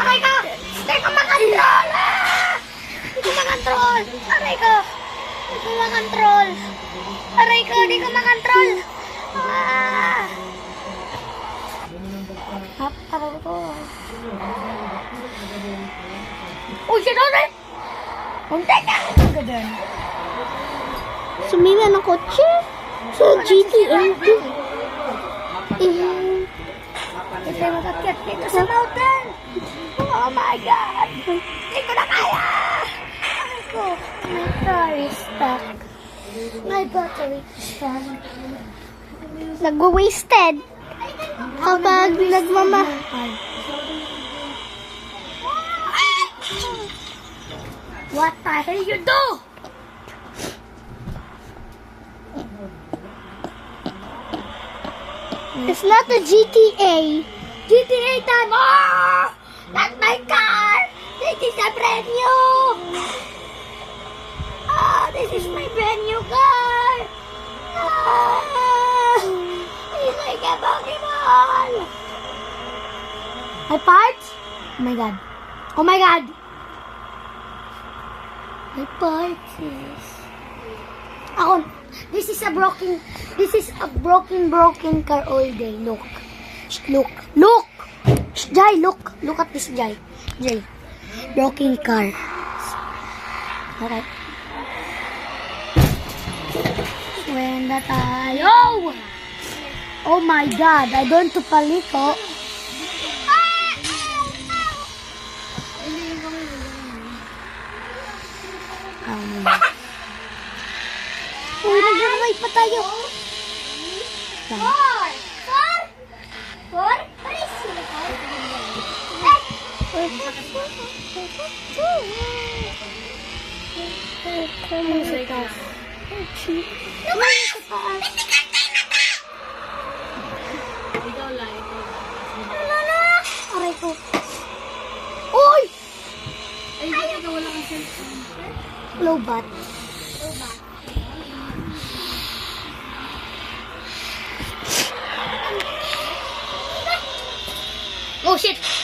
Aray ko! Hindi ko makontrol! Hindi ko makontrol! Aray ko! Hindi ko makontrol! Aray ko! Hindi ko makontrol! Aray ko! Uy, siya doon eh! Punta ka! Sumila ng kotse sa GTA 2. Kasi matakyat dito sa mountain. Oh my God! Hindi ko na kaya! Ay ko, my car is stuck. My battery is stuck. Nagwa-wasted kapag nagmamahal. What the hell you do? It's not a GTA. GTA time. Oh! Not my car. This is a brand new. Oh, this is my brand new car. It's like a Pokemon. My parts? Oh my God. Oh my God. My parts is... Ako, this is a broken car all day. Look. Jai, look. Look at this, Jai. Broken car. Alright. Swenda tayo. Oh my God. I don't to paliko. Uy, nag-ride pa tayo. Four? What is Aray ko. Uy! Low bat. Oh shit!